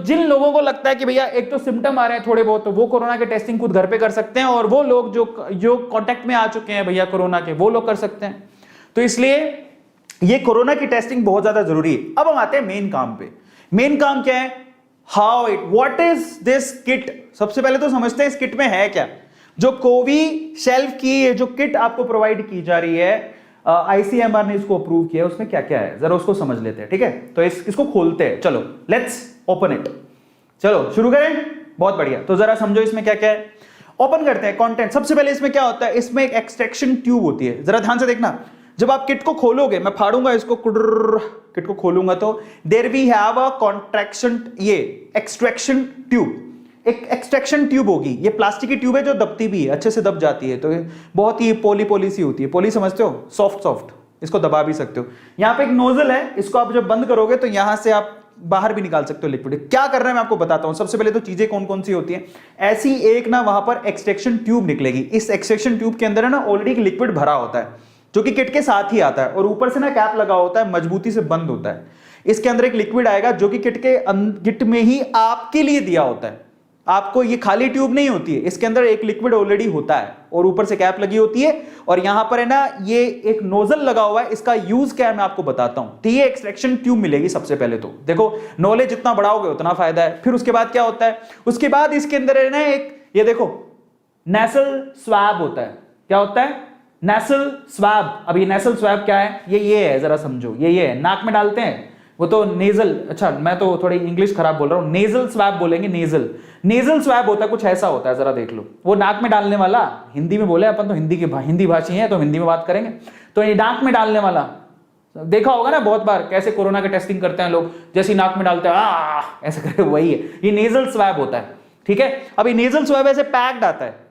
जिन लोगों को लगता है कि भैया एक तो सिम्टम आ रहे हैं थोड़े बहुत, तो वो कोरोना के टेस्टिंग खुद घर पे कर सकते हैं, और वो लोग जो कांटेक्ट में आ चुके हैं भैया कोरोना के, वो लोग कर सकते हैं। तो इसलिए ये कोरोना की टेस्टिंग बहुत ज्यादा जरूरी है। अब हम आते हैं मेन काम पे। मेन काम क्या है? How it, what is this kit. सबसे पहले तो समझते हैं इस किट में है क्या। जो कोविशील्ड की जो किट आपको प्रोवाइड की जा रही है, आईसीएमआर ने इसको अप्रूव किया, उसमें क्या क्या है जरा उसको समझ लेते हैं, ठीक है। तो इसको खोलते हैं, चलो लेट्स ओपन इट। चलो शुरू करें, बहुत बढ़िया। तो जरा समझो इसमें क्या क्या है, ओपन करते हैं कंटेंट। सबसे पहले इसमें क्या होता है, इसमें एक एक्सट्रैक्शन ट्यूब होती है, जरा ध्यान से देखना। जब आप किट को खोलोगे, मैं फाड़ूंगा इसको, किट को खोलूंगा तो there we have a contraction, ये एक्सट्रैक्शन ट्यूब, एक एक्सट्रैक्शन ट्यूब होगी। ये प्लास्टिक की ट्यूब है जो दबती भी है, अच्छे से दब जाती है। तो बहुत ही पोली सी होती है, पोली समझते हो, सॉफ्ट, इसको दबा भी सकते हो। यहाँ पे एक नोजल है, इसको आप जब बंद करोगे तो यहां से आप बाहर भी निकाल सकते हो लिक्विड। क्या करना है मैं आपको बताता हूं। सबसे पहले तो चीजें कौन कौन सी होती हैं। ऐसी एक ना वहां पर एक्सट्रैक्शन ट्यूब निकलेगी। इस एक्सट्रैक्शन ट्यूब के अंदर है ना ऑलरेडी एक लिक्विड भरा होता है, जो कि किट के साथ ही आता है, और ऊपर से ना कैप लगा होता है, मजबूती से बंद होता है। इसके अंदर एक लिक्विड आएगा जो कि किट में ही आपके लिए दिया होता है। आपको ये खाली ट्यूब नहीं होती है, इसके अंदर एक लिक्विड ऑलरेडी होता है और ऊपर से कैप लगी होती है, और यहां पर है ना ये एक नोजल लगा हुआ है। इसका यूज क्या है मैं आपको बताता हूं। तो ये एक्सट्रैक्शन ट्यूब मिलेगी। सबसे पहले तो देखो, नॉलेज जितना बढ़ाओगे उतना फायदा है। फिर उसके बाद क्या होता है, उसके बाद इसके अंदर है ना एक, ये देखो नेसल स्वैब होता है। क्या होता है? Nasal swab. अब ये नेसल स्वैब क्या है, ये है, जरा समझो। ये है, नाक में डालते हैं, वो तो नेजल, अच्छा मैं तो थोड़ी इंग्लिश खराब बोल रहा हूं, नेजल स्वैब बोलेंगे। नेजल स्वैब होता है, कुछ ऐसा होता है, जरा देख लो। वो नाक में डालने वाला, हिंदी में बोले अपन तो हिंदी भाषी हैं तो हिंदी में बात करेंगे। तो ये नाक में डालने वाला देखा होगा ना बहुत बार, कैसे कोरोना के टेस्टिंग करते हैं लोग, जैसे नाक में डालते हैं ऐसे करके, वही है, ये नेजल स्वैब होता है, ठीक है। अब ये नेजल स्वैब ऐसे पैक्ड आता है,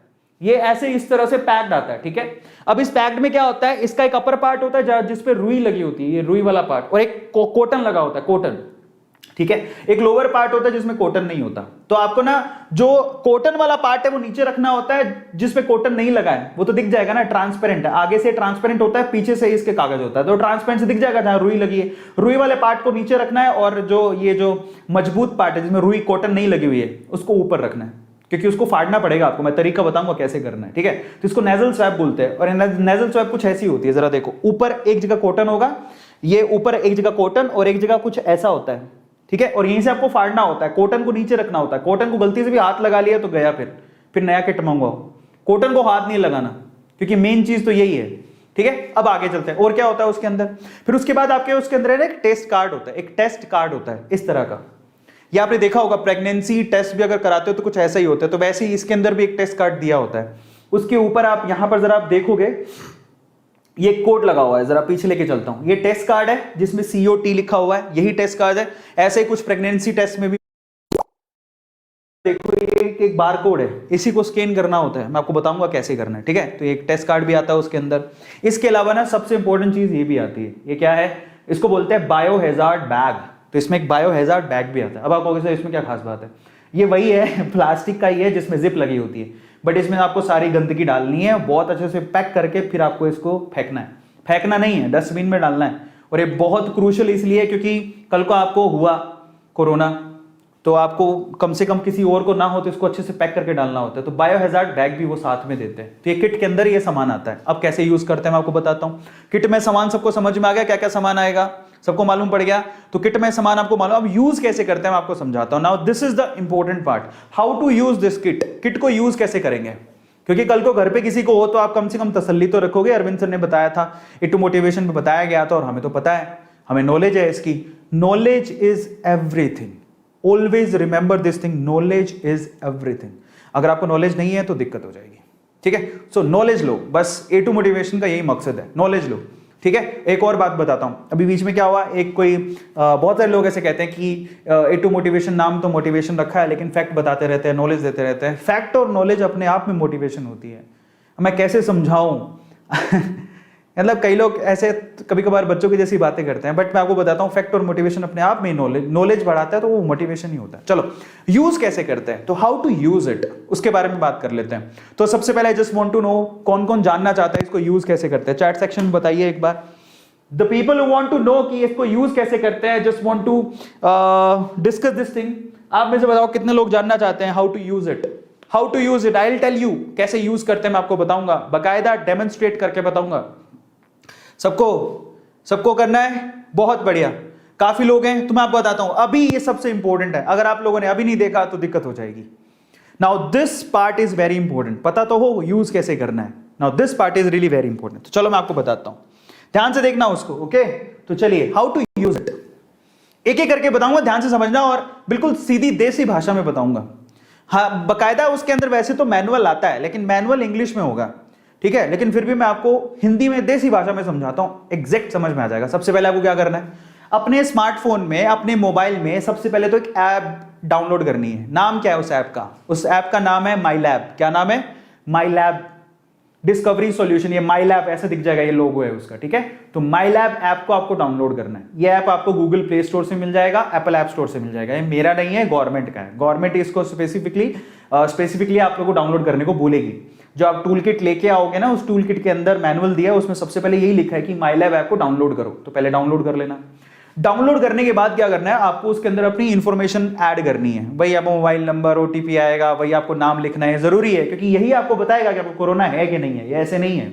ये ऐसे इस तरह से पैक्ड आता है, ठीक है। अब इस पैक्ड में क्या होता है, इसका एक अपर पार्ट होता है जिसपे रुई लगी होती है, ये रुई वाला पार्ट, और एक कॉटन लगा होता है, कॉटन, ठीक है। एक लोअर पार्ट होता है जिसमें कॉटन नहीं होता। तो आपको ना जो कॉटन वाला पार्ट है वो नीचे रखना होता है, जिसपे कॉटन नहीं लगा है। वो तो दिख जाएगा ना, ट्रांसपेरेंट है, आगे से ट्रांसपेरेंट होता है, पीछे से इसके कागज होता है, तो ट्रांसपेरेंट से दिख जाएगा जहां रुई लगी है। रुई वाले पार्ट को नीचे रखना है, और जो मजबूत पार्ट है जिसमें रुई कॉटन नहीं लगी हुई है उसको ऊपर रखना है, क्योंकि उसको फाड़ना पड़ेगा आपको। मैं तरीका बताऊंगा कैसे करना है, ठीक है। तो इसको नेजल स्वैब बोलते हैं। और नेजल स्वैब कुछ ऐसी होती है, जरा देखो, ऊपर एक जगह कॉटन होगा, ये ऊपर एक जगह कॉटन और एक जगह कुछ ऐसा होता है, ठीक है। और यहीं से आपको फाड़ना होता है, कॉटन को नीचे रखना होता है। कॉटन को गलती से भी हाथ लगा लिया तो गया, फिर नया किट मंगवाओ। कॉटन को हाथ नहीं लगाना, क्योंकि मेन चीज तो यही है, ठीक है। अब आगे चलते हैं, और क्या होता है उसके अंदर। फिर उसके बाद आपके उसके अंदर एक टेस्ट कार्ड होता है, एक टेस्ट कार्ड होता है इस तरह का। ये आपने देखा होगा, प्रेगनेंसी टेस्ट भी अगर कराते हो तो कुछ ऐसा ही होता है। तो वैसे ही इसके अंदर भी एक टेस्ट कार्ड दिया होता है। उसके ऊपर आप यहां पर जरा आप देखोगे, ये कोड लगा हुआ है, जरा पीछे लेके चलता हूं। ये टेस्ट कार्ड है जिसमें COT लिखा हुआ है, यही टेस्ट कार्ड है। ऐसे ही कुछ प्रेगनेंसी टेस्ट में भी देखो, ये एक बार कोड है, इसी को स्कैन करना होता है। मैं आपको बताऊंगा कैसे करना है, ठीक है। तो एक टेस्ट कार्ड भी आता है उसके अंदर। इसके अलावा ना सबसे इंपॉर्टेंट चीज ये भी आती है, ये क्या है, इसको बोलते हैं बायोहैजार्ड बैग। तो इसमें एक बायोहैजार्ड बैग भी आता है। अब आप कहोगे सर इसमें क्या खास बात है, ये वही है, प्लास्टिक का ही है जिसमें जिप लगी होती है, बट इसमें आपको सारी गंदगी डालनी है, बहुत अच्छे से पैक करके फिर आपको इसको फेंकना है। फेंकना नहीं है, डस्टबिन में डालना है। और ये बहुत क्रूशियल इसलिए क्योंकि कल को आपको हुआ कोरोना तो आपको कम से कम किसी और को ना हो, तो इसको अच्छे से पैक करके डालना होता है। तो बायोहैजार्ड बैग भी वो साथ में देते हैं। तो ये किट के अंदर ये सामान आता है। अब कैसे यूज करते हैं मैं आपको बताता हूँ। किट में सामान सबको समझ में आ गया, क्या क्या सामान आएगा सबको मालूम पड़ गया। तो किट में सामान आपको मालूम, अब यूज कैसे करते हैं मैं आपको समझाता हूं। Now this is the important part, how to use this kit. Kit को यूज कैसे करेंगे, क्योंकि कल को घर पे किसी को हो तो आप कम से कम तसल्ली तो रखोगे। अरविंद सर ने बताया था, इटू मोटिवेशन में बताया गया था, और हमें तो पता है, हमें नॉलेज है इसकी। Knowledge is everything, always remember this thing, knowledge is everything. अगर आपको नॉलेज नहीं है तो दिक्कत हो जाएगी, ठीक है। सो नॉलेज लो, बस A2 मोटिवेशन का यही मकसद है, नॉलेज लो, ठीक है। एक और बात बताता हूं, अभी बीच में क्या हुआ, एक कोई बहुत सारे लोग ऐसे कहते हैं कि A2 मोटिवेशन, नाम तो मोटिवेशन रखा है लेकिन फैक्ट बताते रहते हैं, नॉलेज देते रहते हैं। फैक्ट और नॉलेज अपने आप में मोटिवेशन होती है। मैं कैसे समझाऊं मतलब कई लोग ऐसे कभी कभार बच्चों की जैसी बातें करते हैं, बट मैं आपको बताता हूं फैक्ट और मोटिवेशन अपने आप में नॉलेज बढ़ाता है, तो वो मोटिवेशन ही होता है। चलो यूज कैसे करते हैं, तो हाउ टू यूज इट, उसके बारे में बात कर लेते हैं। तो सबसे पहले जस्ट वांट टू नो, कौन कौन जानना चाहता है इसको यूज कैसे करते हैं, चैट सेक्शन में बताइए एक बार। The people who want to know कि इसको यूज कैसे करते हैं, just want to discuss this thing. आप में से बताओ कितने लोग जानना चाहते हैं how to use it? How to use it, I will tell you कैसे यूज करते हैं, मैं आपको बताऊंगा, बकायदा डेमोन्स्ट्रेट करके बताऊंगा। सबको करना है, बहुत बढ़िया। काफी लोग हैं तो मैं आपको बताता हूं, अभी ये सबसे इंपॉर्टेंट है, अगर आप लोगों ने अभी नहीं देखा तो दिक्कत हो जाएगी। Now this part is very important, पता तो हो यूज कैसे करना है। Now this part is really very important. तो चलो मैं आपको बताता हूं, ध्यान से देखना उसको, ओके? तो चलिए, हाउ टू यूज इट एक एक करके बताऊंगा, ध्यान से समझना, और बिल्कुल सीधी देसी भाषा में बताऊंगा। हाँ, बकायदा उसके अंदर वैसे तो मैनुअल आता है, लेकिन मैनुअल इंग्लिश में होगा, ठीक है? लेकिन फिर भी मैं आपको हिंदी में देसी भाषा में समझाता हूं, एग्जैक्ट समझ में आ जाएगा। सबसे पहले आपको क्या करना है, अपने स्मार्टफोन में, अपने मोबाइल में सबसे पहले तो एक ऐप डाउनलोड करनी है। नाम क्या है उस ऐप का? उस ऐप का नाम है माई लैब। क्या नाम है? माई लैब डिस्कवरी सॉल्यूशन। ये माई लैब ऐसे दिख जाएगा, ये लोगो है उसका, ठीक है? तो माई लैब ऐप को आपको डाउनलोड करना है। ये ऐप आपको गूगल प्ले स्टोर से मिल जाएगा, एप्पल ऐप स्टोर से मिल जाएगा। ये मेरा नहीं है, गवर्नमेंट का है। गवर्नमेंट इसको स्पेसिफिकली आप लोगों को डाउनलोड करने को बोलेगी। जो आप टूल किट लेके आओगे ना, उस टूल किट के अंदर मैनुअल दिया है, उसमें सबसे पहले यही लिखा है कि माई लैब ऐप को डाउनलोड करो। तो पहले डाउनलोड कर लेना। डाउनलोड करने के बाद क्या करना है, आपको उसके अंदर अपनी इंफॉर्मेशन ऐड करनी है। भाई आपको मोबाइल नंबर, ओटीपी आएगा, भाई आपको नाम लिखना है, जरूरी है, क्योंकि यही आपको बताएगा कि आपको कोरोना है कि नहीं है। ये ऐसे नहीं है,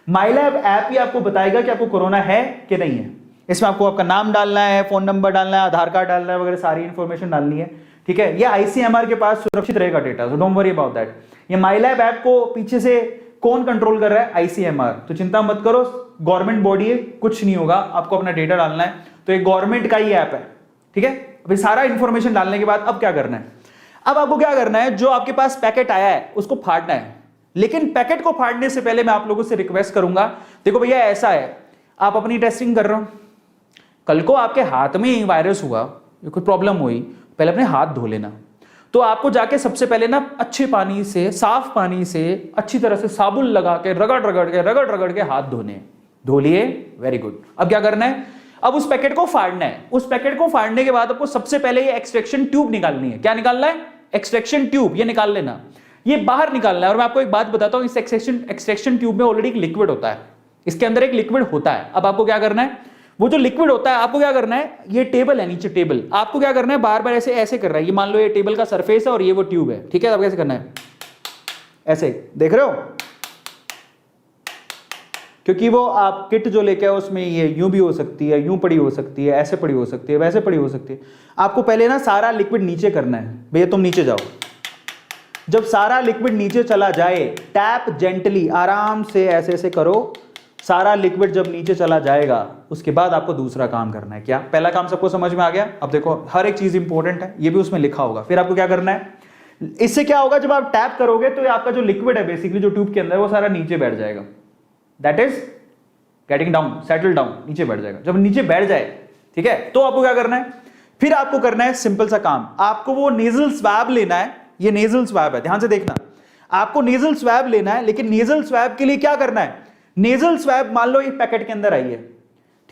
माई लैब ऐप ही आपको बताएगा कि आपको कोरोना है कि नहीं है। इसमें आपको आपका नाम डालना है, फोन नंबर डालना है, आधार कार्ड डालना है, वगैरह सारी इंफॉर्मेशन डालनी है, ठीक है? ये आईसीएमआर के पास सुरक्षित रहेगा data, so don't worry about that. ये माई लैब ऐप को पीछे से कौन कंट्रोल कर रहा है? आईसीएमआर। तो चिंता मत करो, गवर्नमेंट बॉडी है, कुछ नहीं होगा, आपको अपना डेटा डालना है। तो एक गवर्नमेंट का ही ऐप है, ठीक है? अभी सारा इंफॉर्मेशन डालने के बाद अब क्या करना है? अब आपको क्या करना है, जो आपके पास पैकेट आया है उसको फाड़ना है। लेकिन पैकेट को फाड़ने से पहले मैं आप लोगों से रिक्वेस्ट करूंगा, देखो भैया ऐसा है, आप अपनी टेस्टिंग कर रहे हो, कल को आपके हाथ में वायरस हुआ, कोई प्रॉब्लम हुई, पहले अपने हाथ धो लेना। तो आपको जाके सबसे पहले ना अच्छे पानी से, साफ पानी से, अच्छी तरह से साबुन लगा के रगड़ के हाथ धोने। धो लिए, वेरी गुड। अब क्या करना है, अब उस पैकेट को फाड़ना है। उस पैकेट को फाड़ने के बाद आपको सबसे पहले ये एक्सट्रैक्शन ट्यूब निकालनी है। क्या निकालना है? एक्सट्रैक्शन ट्यूब, ये निकाल लेना, ये बाहर निकालना है। और मैं आपको एक बात बताता हूं, इस एक्सट्रैक्शन ट्यूब में ऑलरेडी एक लिक्विड होता है, इसके अंदर एक लिक्विड होता है। अब आपको क्या करना है, वो जो लिक्विड होता है, आपको क्या करना है, ये टेबल है नीचे, टेबल, आपको क्या करना है, बार बार ऐसे ऐसे कर रहा है। ये मान लो ये टेबल का सरफेस है और ये वो ट्यूब है, ठीक है? अब कैसे करना है, ऐसे, देख रहे हो? क्योंकि वो आप किट जो लेके आओ उसमें ये यूं भी हो सकती है, यूं पड़ी हो सकती है, ऐसे पड़ी हो सकती है, वैसे पड़ी हो सकती है। आपको पहले ना सारा लिक्विड नीचे करना है। भैया तुम नीचे जाओ, जब सारा लिक्विड नीचे चला जाए, टैप जेंटली, आराम से ऐसे ऐसे करो, सारा लिक्विड जब नीचे चला जाएगा, उसके बाद आपको दूसरा काम करना है। क्या? पहला काम सबको समझ में आ गया? अब देखो हर एक चीज इंपॉर्टेंट है, ये भी उसमें लिखा होगा। फिर आपको क्या करना है, इससे क्या होगा, जब आप टैप करोगे तो आपका जो लिक्विड है बेसिकली जो ट्यूब के अंदर, वो सारा नीचे बैठ जाएगा। That is getting down, settle down, नीचे बैठ जाएगा। जब नीचे बैठ जाए, ठीक है, तो आपको क्या करना है, फिर आपको करना है सिंपल सा काम, आपको वो नेजल स्वैब लेना है। ये नेजल स्वैब है, ध्यान से देखना, आपको नेजल स्वैब लेना है। लेकिन नेजल स्वैब के लिए क्या करना है, नेजल स्वैब मान लो एक पैकेट के अंदर आई है,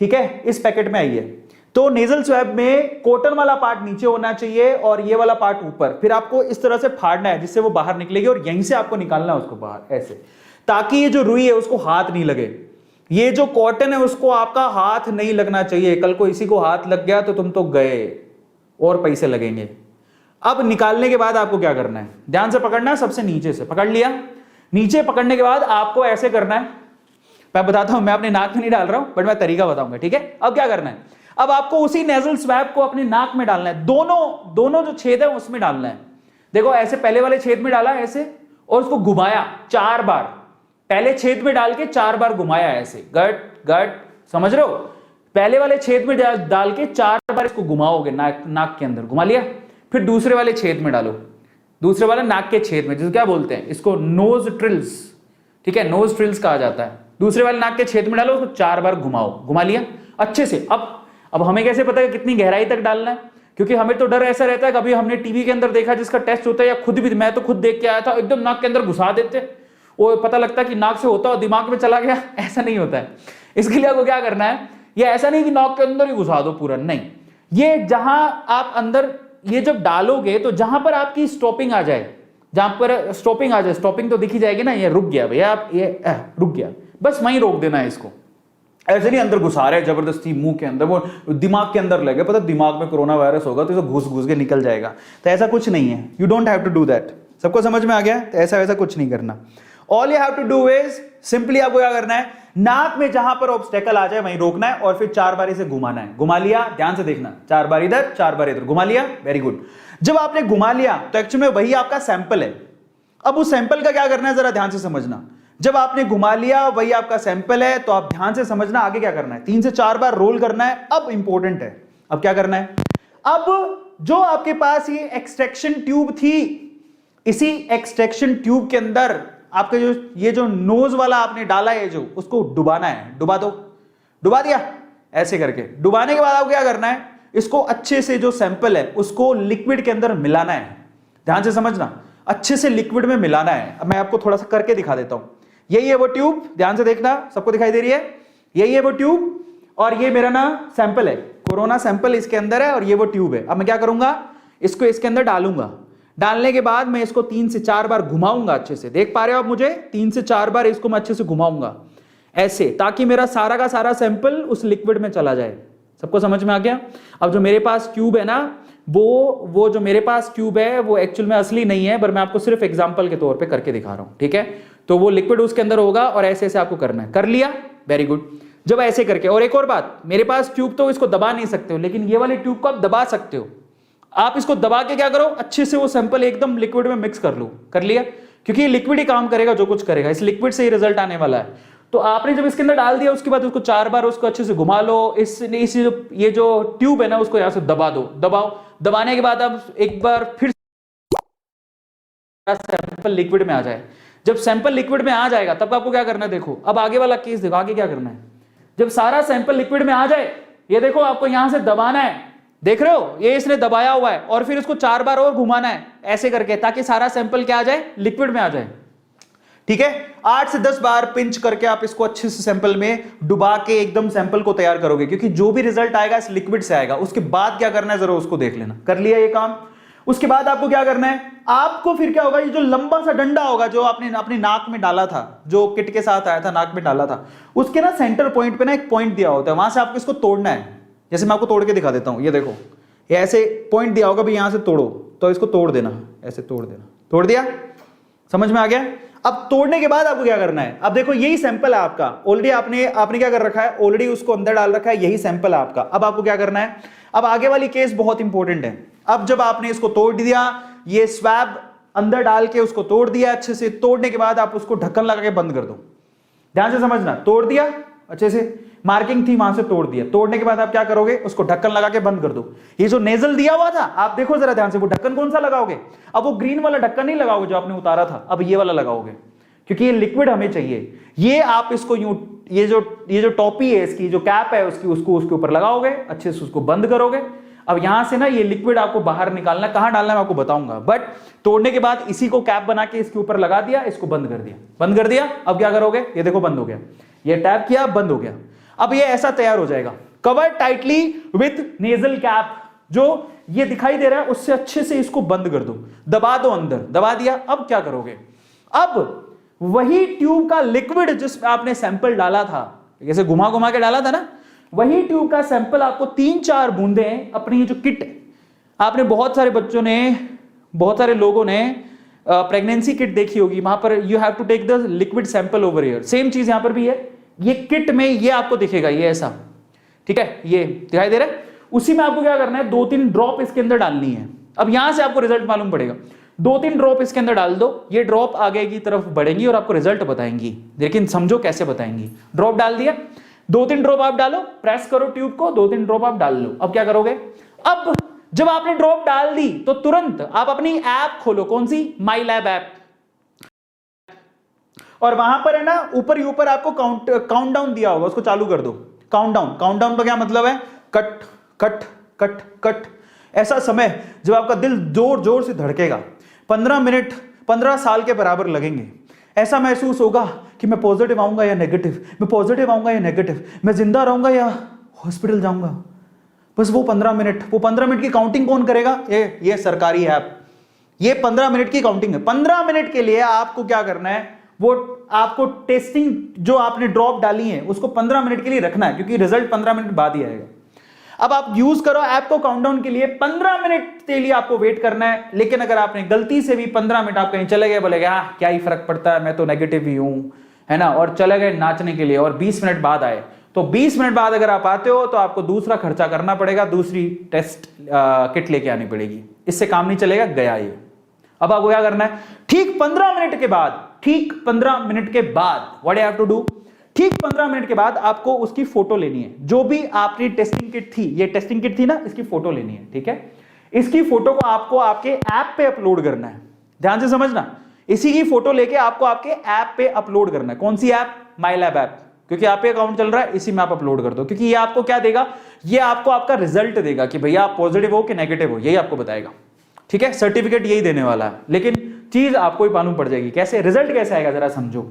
ठीक है, इस पैकेट में आई है, तो नेजल स्वैब में कॉटन वाला पार्ट नीचे होना चाहिए और ये वाला पार्ट ऊपर। फिर आपको इस तरह से फाड़ना है जिससे वो बाहर निकलेगी, और यहीं से आपको निकालना है उसको बाहर ऐसे, ताकि ये जो रुई है उसको हाथ नहीं लगे। ये जो कॉटन है उसको आपका हाथ नहीं लगना चाहिए। कल को इसी को हाथ लग गया तो तुम तो गए और पैसे लगेंगे। अब निकालने के बाद आपको क्या करना है, ध्यान से पकड़ना है, सबसे नीचे से पकड़ लिया। नीचे पकड़ने के बाद आपको ऐसे करना है, मैं बताता हूं, मैं अपने नाक में नहीं डाल रहा हूं, बट मैं तरीका बताऊंगा, ठीक है? अब क्या करना है, अब आपको उसी नेजल स्वैब को अपने नाक में डालना है, दोनों जो छेद है उसमें डालना है। देखो ऐसे पहले वाले छेद में डाला ऐसे, और उसको घुमाया 4 बार, पहले छेद में डाल के 4 बार घुमाया ऐसे, गट गट, समझ रहे हो? पहले वाले छेद में डाल के 4 बार इसको घुमाओगे, नाक के अंदर घुमा लिया। फिर दूसरे वाले छेद में डालो, दूसरे वाले नाक के छेद में, जिसको क्या बोलते हैं, इसको नोज ट्रिल्स, ठीक है, नोज ट्रिल्स कहा जाता है। दूसरे वाले नाक के छेद में डालो, उसको 4 बार घुमाओ, घुमा लिया अच्छे से। अब हमें कैसे पता है कितनी गहराई तक डालना है, क्योंकि हमें तो डर ऐसा रहता है, कभी हमने टीवी के अंदर देखा जिसका टेस्ट होता है, या खुद भी, मैं तो खुद देख के आया था, एकदम नाक के अंदर घुसा देते, वो पता लगता है कि नाक से होता और दिमाग में चला गया। ऐसा नहीं होता है। इसके लिए आपको क्या करना है, ये ऐसा नहीं कि नाक के अंदर ही घुसा दो पूरा, नहीं, ये जहां आप अंदर ये जब डालोगे तो जहां पर आपकी स्टॉपिंग आ जाए, जहां पर स्टॉपिंग आ जाए, स्टॉपिंग तो दिखी जाएगी ना, ये रुक गया भैया, आप ये रुक गया, बस वहीं रोक देना है इसको। ऐसे नहीं अंदर घुसा रहे जबरदस्ती मुंह के अंदर, वो दिमाग के अंदर लगे, पता दिमाग में कोरोना वायरस होगा तो घुस घुस के निकल जाएगा। तो ऐसा कुछ नहीं है, you don't have to do that. सबको समझ में आ गया? तो ऐसा वैसा कुछ नहीं करना। All you have to do is simply आपको क्या करना है, नाक में जहां पर ऑब्स्टेकल आ जाए वहीं रोकना है और फिर 4 बार इसे घुमाना है। घुमा लिया, ध्यान से देखना, 4 बार इधर 4 बार इधर, घुमा लिया, वेरी गुड। जब आपने घुमा लिया तो एक्चुअली में वही आपका सैंपल है। अब उस सैंपल का क्या करना है जरा ध्यान से समझना। जब आपने घुमा लिया वही आपका सैंपल है, तो आप ध्यान से समझना आगे क्या करना है। 3 से 4 बार रोल करना है। अब इंपॉर्टेंट है, अब क्या करना है, अब जो आपके पास ये एक्सट्रैक्शन ट्यूब थी, इसी एक्सट्रैक्शन ट्यूब के अंदर आपका जो ये जो नोज वाला आपने डाला है, जो उसको डुबाना है। डुबा दो, डुबा दिया ऐसे करके। डुबाने के बाद आपको क्या करना है, इसको अच्छे से जो सैंपल है उसको लिक्विड के अंदर मिलाना है। ध्यान से समझना, अच्छे से लिक्विड में मिलाना है। अब मैं आपको थोड़ा सा करके दिखा देता हूं। यही है वो ट्यूब, ध्यान से देखना, सबको दिखाई दे रही है? यही है वो ट्यूब और ये मेरा ना सैंपल है, कोरोना सैंपल इसके अंदर है और ये वो ट्यूब है। अब मैं क्या करूंगा, इसको इसके अंदर डालूंगा। डालने के बाद मैं इसको 3 से 4 बार घुमाऊंगा अच्छे से। देख पा रहे हो आप मुझे? 3 से 4 बार इसको मैं अच्छे से घुमाऊंगा ऐसे, ताकि मेरा सारा का सारा सैंपल उस लिक्विड में चला जाए। सबको समझ में आ गया? अब जो मेरे पास ट्यूब है ना, वो जो मेरे पास ट्यूब है वो एक्चुअल में असली नहीं है, पर मैं आपको सिर्फ एग्जांपल के तौर पे करके दिखा रहा हूं, ठीक है? तो वो लिक्विड उसके अंदर होगा और ऐसे ऐसे आपको करना है। कर लिया, वेरी गुड। जब ऐसे करके, और एक और बात, मेरे पास ट्यूब तो इसको दबा नहीं सकते हो, लेकिन ये वाली ट्यूब को आप दबा सकते हो। आप इसको दबा के क्या करो, अच्छे से वो सैंपल एकदम लिक्विड में मिक्स कर लो। कर लिया, क्योंकि ये लिक्विड ही काम करेगा, जो कुछ करेगा इस लिक्विड से ही रिजल्ट आने वाला है। तो आपने जब इसके अंदर डाल दिया उसके बाद उसको 4 बार उसको अच्छे से घुमा लो। ये जो ट्यूब है ना उसको यहां से दबा दो। दबाओ, दबाने के बाद अब एक बार फिर सैंपल लिक्विड में आ जाए। जब सैंपल लिक्विड में आ जाएगा तब आपको क्या करना है, देखो अब आगे वाला केस देखो, आगे क्या करना है। जब सारा सैंपल लिक्विड में आ जाए, ये देखो आपको यहां से दबाना है, देख रहे हो ये इसने दबाया हुआ है, और फिर इसको 4 बार और घुमाना है ऐसे करके, ताकि सारा सैंपल क्या आ जाए, लिक्विड में आ जाए। ठीक है, 8 से 10 बार पिंच करके आप इसको अच्छे से सैंपल में डुबा के एकदम सैंपल को तैयार करोगे, क्योंकि जो भी रिजल्ट आएगा इस लिक्विड से आएगा। उसके बाद क्या करना है जरा उसको देख लेना। कर लिया ये काम। उसके बाद आपको क्या करना है, आपको फिर क्या होगा, ये जो लंबा सा डंडा होगा जो आपने अपनी नाक में डाला था, जो किट के साथ आया था, नाक में डाला था, उसके ना सेंटर पॉइंट पे ना एक पॉइंट दिया होता है, वहां से आपको इसको तोड़ना है। जैसे मैं आपको तोड़ के दिखा देता हूं, ये देखो ये ऐसे पॉइंट दिया होगा, भाई यहां से तोड़ो, तो इसको तोड़ देना, ऐसे तोड़ देना। तोड़ दिया, समझ में आ गया? अब तोड़ने के बाद आपको क्या करना है, अब देखो यही सैंपल है आपका, ऑलरेडी आपने क्या कर रखा है, ऑलरेडी उसको अंदर डाल रखा है, यही सैंपल है आपका। अब आपको क्या करना है, अब आगे वाली केस बहुत इंपॉर्टेंट है। अब जब आपने इसको तोड़ दिया, ये स्वैब अंदर डाल के उसको तोड़ दिया अच्छे से, तोड़ने के बाद आप उसको ढक्कन लगा के बंद कर दो। ध्यान से समझना, तोड़ दिया अच्छे से, मार्किंग थी वहां से तोड़ दिया। तोड़ने के बाद आप क्या करोगे, उसको ढक्कन लगा के बंद कर दो। ये जो नेजल दिया हुआ था, आप देखो जरा ध्यान से, वो ढक्कन कौन सा लगाओगे, अब वो ग्रीन वाला ढक्कन नहीं लगाओगे जो आपने उतारा था, अब ये वाला लगाओगे, क्योंकि ये लिक्विड हमें चाहिए। ये आप इसको यूं, ये जो टॉपी है इसकी, जो कैप है उसकी, उसको उसके ऊपर लगाओगे, अच्छे से उसको बंद करोगे। अब यहां से ना ये लिक्विड आपको बाहर निकालना, कहां डालना है मैं आपको बताऊंगा, बट तोड़ने के बाद इसी को कैप बना के इसके ऊपर लगा दिया, इसको बंद कर दिया। बंद कर दिया, अब क्या करोगे, ये देखो बंद हो गया, ये टैप किया बंद हो गया। अब ये ऐसा तैयार हो जाएगा, cover tightly with nasal cap, जो ये दिखाई दे रहा है उससे अच्छे से इसको बंद कर दो, दबा दो अंदर, दबा दिया। अब क्या करोगे, अब वही ट्यूब का लिक्विड जिसमें आपने सैंपल डाला था, जैसे घुमा घुमा के डाला था ना, वही ट्यूब का सैंपल आपको 3-4 बूंदें अपनी ये जो किट, आपने बहुत सारे बच्चों ने, बहुत सारे लोगों ने प्रेगनेंसी किट देखी होगी, वहां पर you have to take the liquid sample over here. Same चीज यहां पर भी है, ये किट में ये आपको दिखेगा, ये ऐसा, ठीक है, ये दिखाई दे रहा है। उसी में आपको क्या करना है, 2-3 ड्रॉप इसके अंदर डालनी है। अब यहां से आपको रिजल्ट मालूम पड़ेगा, 2-3 ड्रॉप इसके अंदर डाल दो, ये ड्रॉप आगे की तरफ बढ़ेंगी और आपको रिजल्ट बताएंगी, लेकिन समझो कैसे बताएंगी। ड्रॉप डाल दिया, 2-3 ड्रॉप आप डालो, प्रेस करो ट्यूब को, 2-3 ड्रॉप आप डाल लो। अब क्या करोगे, अब जब आपने ड्रॉप डाल दी तो तुरंत आप अपनी ऐप खोलो, कौन सी, माई लैब ऐप, और वहां पर है ना ऊपर ही ऊपर आपको काउंटडाउन दिया होगा, उसको चालू कर दो। काउंटडाउन, काउंटडाउन का क्या मतलब है, कट कट कट कट, ऐसा समय जब आपका दिल जोर जोर से धड़केगा, 15 मिनट 15 साल के बराबर लगेंगे। ऐसा महसूस होगा कि मैं पॉजिटिव आऊंगा या नेगेटिव, मैं पॉजिटिव आऊंगा या नेगेटिव, मैं जिंदा रहूंगा या हॉस्पिटल जाऊंगा। बस वो 15 मिनट, वो 15 मिनट की काउंटिंग कौन करेगा, ये सरकारी ऐप, ये 15 मिनट की काउंटिंग है। 15 मिनट के लिए आपको क्या करना है, वो आपको टेस्टिंग जो आपने ड्रॉप डाली है उसको 15 मिनट के लिए रखना है, क्योंकि रिजल्ट 15 मिनट बाद ही आएगा। अब आप यूज करो ऐप को काउंटडाउन के लिए, 15 मिनट के लिए आपको वेट करना है। लेकिन अगर आपने गलती से भी 15 मिनट आप कहीं चले गए, बोलेगे हाँ क्या ही फर्क पड़ता है, मैं तो नेगेटिव ही हूं, है ना, और चले गए नाचने के लिए और 20 मिनट बाद आए, तो 20 मिनट बाद अगर आप आते हो तो आपको दूसरा खर्चा करना पड़ेगा, दूसरी टेस्ट किट लेके आनी पड़ेगी। इससे काम नहीं चलेगा, गया ये। अब आपको क्या करना है, ठीक 15 मिनट के बाद, ठीक 15 मिनट के बाद what you have to do, ठीक 15 मिनट के बाद आपको उसकी फोटो लेनी है। जो भी आपकी टेस्टिंग किट थी, ये टेस्टिंग किट थी ना, इसकी फोटो लेनी है, ठीक है। इसकी फोटो को आपको आपके ऐप पे अपलोड करना है, ध्यान से समझना। इसी की फोटो लेके आपको आपके ऐप पे अपलोड करना है। कौन सी ऐप? माई लैब ऐप, क्योंकि आप पे अकाउंट चल रहा है, इसी में आप अपलोड कर दो। क्योंकि ये आपको क्या देगा, ये आपको आपका रिजल्ट देगा कि भैया आप पॉजिटिव हो कि नेगेटिव हो, यही आपको बताएगा, ठीक है। सर्टिफिकेट यही देने वाला है, लेकिन चीज आपको ही मालूम पड़ जाएगी। कैसे रिजल्ट कैसे आएगा जरा समझो।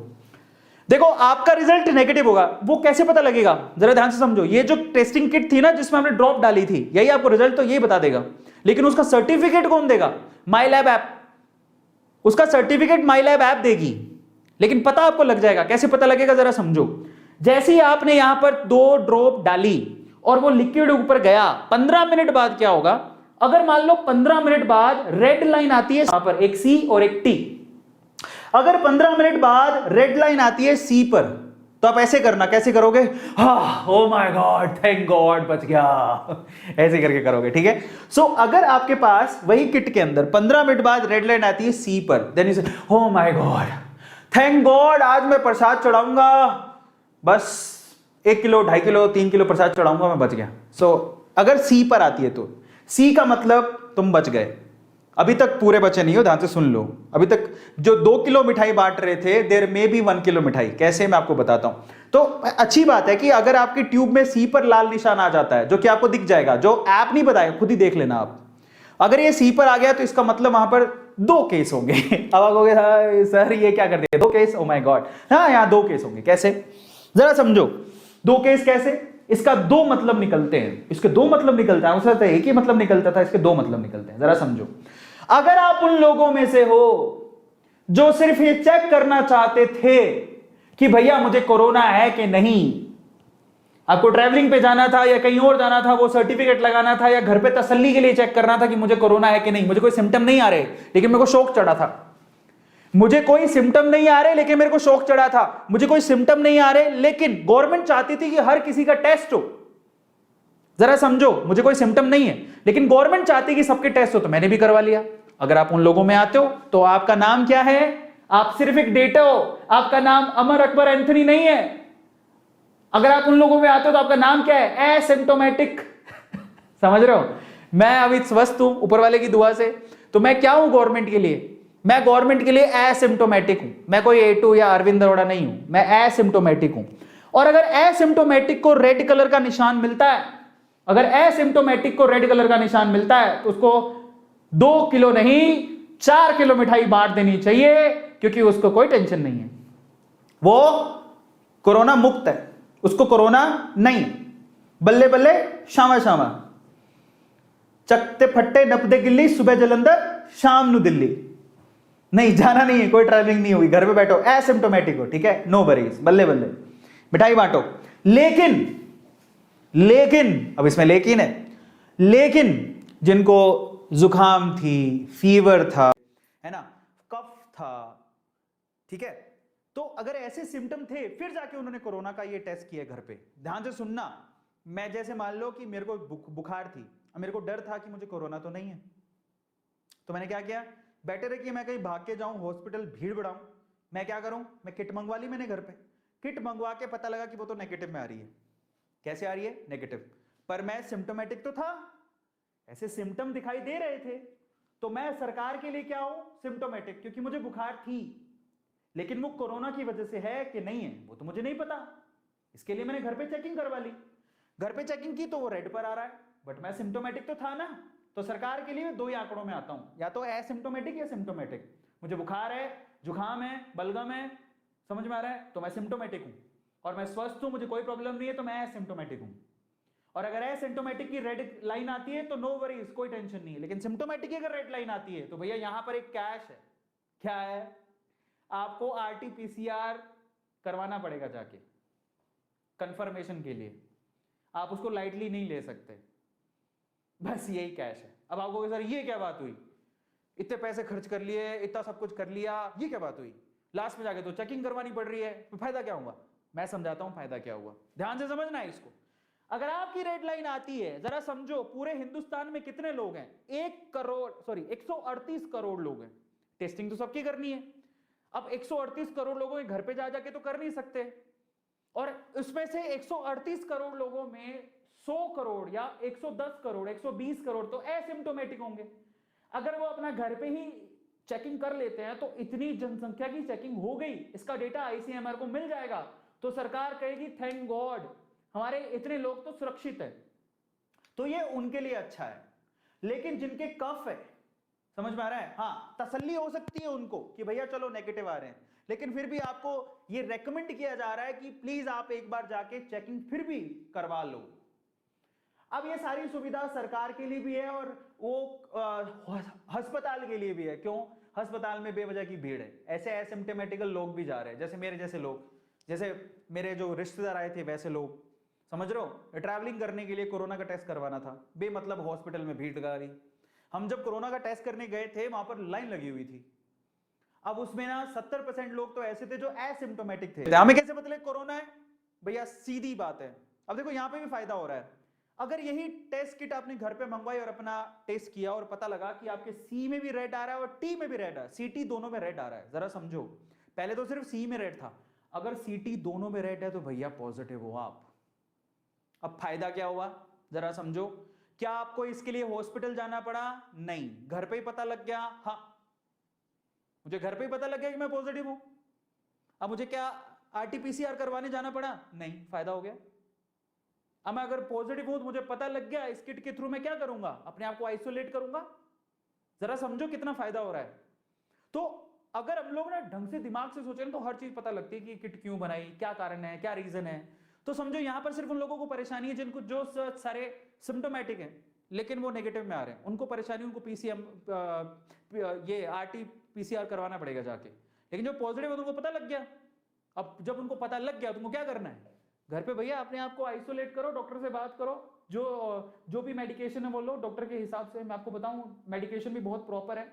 देखो आपका रिजल्ट नेगेटिव होगा, वो कैसे पता लगेगा, जरा ध्यान से समझो। ये जो टेस्टिंग किट थी ना जिसमें हमने ड्रॉप डाली थी, यही आपको रिजल्ट तो यही बता देगा, लेकिन उसका सर्टिफिकेट कौन देगा? माई लैब ऐप। उसका सर्टिफिकेट माई लैब ऐप देगी, लेकिन पता आपको लग जाएगा। कैसे पता लगेगा जरा समझो। जैसे ही आपने यहां पर 2 ड्रॉप डाली और वो लिक्विड ऊपर गया, 15 मिनट बाद क्या होगा, अगर मान लो 15 मिनट बाद रेड लाइन आती है यहां पर, एक सी और एक टी। अगर 15 मिनट बाद रेड लाइन आती है सी पर, तो आप ऐसे करना, कैसे करोगे, oh my God, thank God, बच गया, ऐसे करके करोगे, ठीक है। सो अगर आपके पास वही किट के अंदर 15 मिनट बाद रेड लाइन आती है सी पर, देन यू से oh my God, thank God, आज मैं प्रसाद चढ़ाऊंगा, बस 1 किलो 2.5 किलो 3 किलो प्रसाद चढ़ाऊंगा, मैं बच गया। सो अगर सी पर आती है तो सी का मतलब तुम बच गए। अभी तक पूरे बचे नहीं हो, ध्यान से सुन लो। अभी तक जो 2 किलो मिठाई बांट रहे थे, देर में भी 1 किलो मिठाई। कैसे, मैं आपको बताता हूं। तो अच्छी बात है कि अगर आपकी ट्यूब में सी पर लाल निशान आ जाता है, जो कि आपको दिख जाएगा, जो ऐप नहीं बताएगा, खुद ही देख लेना आप। अगर ये सी पर आ गया तो इसका मतलब वहां पर 2 केस होंगे। अब आप कहोगे हाँ सर ये क्या कर दिया, 2 केस, ओ माय गॉड। हाँ यहाँ 2 केस होंगे। कैसे, जरा समझो। 2 केस कैसे? इसका 2 मतलब निकलते हैं, इसके 2 मतलब निकलता है। उसका एक ही मतलब निकलता था, इसके 2 मतलब निकलते हैं। जरा समझो। अगर आप उन लोगों में से हो जो सिर्फ ये चेक करना चाहते थे कि भैया मुझे कोरोना है कि नहीं, आपको ट्रैवलिंग पे जाना था या कहीं और जाना था, वो सर्टिफिकेट लगाना था, या घर पे तसल्ली के लिए चेक करना था कि मुझे कोरोना है कि नहीं, मुझे कोई सिम्टम नहीं आ रहे लेकिन मेरे को शौक चढ़ा था, मुझे कोई सिम्टम नहीं आ रहे लेकिन मेरे को शौक चढ़ा था, मुझे कोई सिम्टम नहीं आ रहे लेकिन गवर्नमेंट चाहती थी कि हर किसी का टेस्ट हो। जरा समझो, मुझे कोई सिम्टम नहीं है लेकिन गवर्नमेंट चाहती कि सबके टेस्ट हो, तो मैंने भी करवा लिया। अगर आप उन लोगों में आते हो तो आपका नाम क्या है? आप सिर्फ एक डेटा हो, आपका नाम अमर अकबर एंथनी नहीं है। अगर आप उन लोगों में आते हो तो आपका नाम क्या है? एसिम्टोमेटिक। समझ रहे हो? मैं अभी स्वस्थ हूं ऊपर वाले की दुआ से, तो मैं क्या हूं गवर्नमेंट के लिए? मैं गवर्नमेंट के लिए एसिम्टोमेटिक हूं। मैं कोई A2 या अरविंद अरोड़ा नहीं हूं, मैं एसिम्टोमेटिक हूं। और अगर एसिम्टोमेटिक को रेड कलर का निशान मिलता है, अगर एसिम्टोमेटिक को रेड कलर का निशान मिलता है, तो उसको 2 किलो नहीं 4 किलो मिठाई बांट देनी चाहिए, क्योंकि उसको कोई टेंशन नहीं है, वो कोरोना मुक्त है, उसको कोरोना नहीं। बल्ले बल्ले शामा शामा, चकते फट्टे नपदे गिल्ली, सुबह जलंधर शाम नु दिल्ली। नहीं जाना नहीं है, कोई ट्रैवलिंग नहीं हुई, घर पे बैठो, एसिम्टोमेटिक हो, ठीक है, नो वरीज, बल्ले बल्ले मिठाई बांटो। लेकिन अब इसमें लेकिन है, लेकिन जिनको जुकाम थी, फीवर था, है ना, कफ था, ठीक है, तो अगर ऐसे सिम्टम थे फिर जाके उन्होंने कोरोना का ये टेस्ट किया घर पे। ध्यान से सुनना। मैं जैसे मान लो कि मेरे को बुखार थी, मेरे को डर था कि मुझे कोरोना तो नहीं है, तो मैंने क्या किया, बेटर है कि मैं कहीं भाग के जाऊं, हॉस्पिटल भीड़ बढ़ाऊं, मैं क्या करूं, मैं किट मंगवा ली मैंने घर पे। किट मंगवा के पता लगा कि वो तो नेगेटिव में आ रही है। कैसे आ रही है? नेगेटिव। पर मैं सिम्टोमेटिक तो था, ऐसे सिम्टम दिखाई दे रहे थे, तो मैं सरकार के लिए क्या हूं? सिम्टोमेटिक, क्योंकि मुझे बुखार थी, लेकिन वो कोरोना की वजह से है कि नहीं है वो तो मुझे नहीं पता। इसके लिए मैंने घर पे चेकिंग करवा ली, घर पे चेकिंग की तो वो रेड पर आ रहा है, बट मैं सिम्टोमेटिक तो था ना। तो सरकार के लिए मैं 2 ही आंकड़ों में आता हूं, या तो एसिम्टोमेटिक या सिम्टोमेटिक। मुझे बुखार है, जुकाम है, बलगम है, समझ में आ रहा है, तो मैं सिम्टोमेटिक हूं। और मैं स्वस्थ हूं, मुझे कोई प्रॉब्लम नहीं है, तो मैं एसिम्टोमेटिक हूं। और अगर एसिम्टोमेटिक की रेड लाइन आती है तो नो वरीज, कोई टेंशन नहीं है। लेकिन सिम्टोमेटिक की अगर रेड लाइन आती है तो भैया यहां पर एक कैश है। क्या है? आपको आरटीपीसीआर करवाना पड़ेगा जाके कंफर्मेशन के लिए, आप उसको लाइटली नहीं ले सकते। बस यही कैश है। अब आपको सर ये क्या बात हुई, इतने पैसे खर्च कर लिए, इतना सब कुछ कर लिया, ये क्या बात हुई, लास्ट में जाके तो चेकिंग करवानी पड़ रही है, तो फायदा क्या हुआ? मैं समझाता हूं फायदा क्या हुआ, ध्यान से समझना है इसको। अगर आपकी रेड लाइन आती है, जरा समझो पूरे हिंदुस्तान में कितने लोग हैं, 138 करोड़ लोग हैं। टेस्टिंग तो सबकी करनी है। अब 138 करोड़ लोगों के घर पे जा जाके तो कर नहीं सकते, और उसमें से 138 करोड़ लोगों में 100 करोड़ या 110 करोड़ 120 करोड़ तो एसिम्टोमेटिक होंगे। अगर वो अपना घर पे ही चेकिंग कर लेते हैं तो इतनी जनसंख्या की चेकिंग हो गई, इसका डेटा आईसीएमआर को मिल जाएगा, तो सरकार कहेगी थैंक गॉड हमारे इतने लोग तो सुरक्षित है। तो ये उनके लिए अच्छा है। लेकिन जिनके कफ है, समझ में आ रहा है, हाँ तसल्ली हो सकती है उनको कि भैया चलो नेगेटिव आ रहे हैं, लेकिन फिर भी आपको ये रेकमेंड किया जा रहा है कि प्लीज आप एक बार जाके चेकिंग फिर भी करवा लो। अब ये सारी सुविधा सरकार के लिए भी है और वो अस्पताल के लिए भी है। क्यों? अस्पताल में बेवजह की भीड़ है, ऐसे एसिम्प्टोमेटिकल लोग भी जा रहे हैं, जैसे मेरे जैसे लोग, जैसे मेरे जो रिश्तेदार आए थे वैसे लोग, समझ रहे हो, ट्रैवलिंग करने के लिए कोरोना का टेस्ट करवाना था, बेमतलब हॉस्पिटल में भीड़ लगा रही। हम जब कोरोना का टेस्ट करने गए थे वहां पर लाइन लगी हुई थी। अब उसमें ना 70% लोग तो ऐसे थे जो एसिम्प्टोमेटिक थे। हमें कैसे पता लगे कोरोना है भैया? सीधी बात है। अब देखो यहां पे भी फायदा हो रहा है। अगर यही टेस्ट किट आपने घर पे मंगवाई और अपना टेस्ट किया और पता लगा कि आपके सी में भी रेड आ रहा है और टी में भी रेड आ रहा है, सीटी दोनों में रेड आ रहा है, जरा समझो, पहले तो सिर्फ सी में रेड था, अगर सीटी दोनों में रेड है तो भैया पॉजिटिव हो आप। अब फायदा क्या हुआ जरा समझो। क्या आपको इसके लिए हॉस्पिटल जाना पड़ा? नहीं, घर पे ही पता लग गया। हाँ, मुझे घर पे ही पता लग गया कि मैं पॉजिटिव हूं। अब मुझे क्या आरटीपीसीआर करवाने जाना पड़ा? नहीं, फायदा हो गया। अब मैं अगर पॉजिटिव हूं तो मुझे पता लग गया, इस किट के थ्रू मैं क्या करूंगा? अपने आप को आइसोलेट करूंगा। जरा समझो कितना फायदा हो रहा है। तो अगर हम लोग ना ढंग से दिमाग से सोचें तो हर चीज पता लगती है कि किट क्यों बनाई, क्या कारण है, क्या रीजन है। तो समझो यहां पर सिर्फ उन लोगों को परेशानी है जिनको जो सारे सिम्टोमेटिक है लेकिन वो नेगेटिव में आ रहे हैं, उनको परेशानी, उनको पीसीएम ये आरटीपीसीआर करवाना पड़ेगा जाके। लेकिन जो पॉजिटिव है उनको पता लग गया। अब जब उनको पता लग गया तो उनको क्या करना है? घर पे भैया अपने आप को आइसोलेट करो, डॉक्टर से बात करो, जो भी मेडिकेशन है वो लो डॉक्टर के हिसाब से। मैं आपको बताऊं मेडिकेशन भी बहुत प्रॉपर है।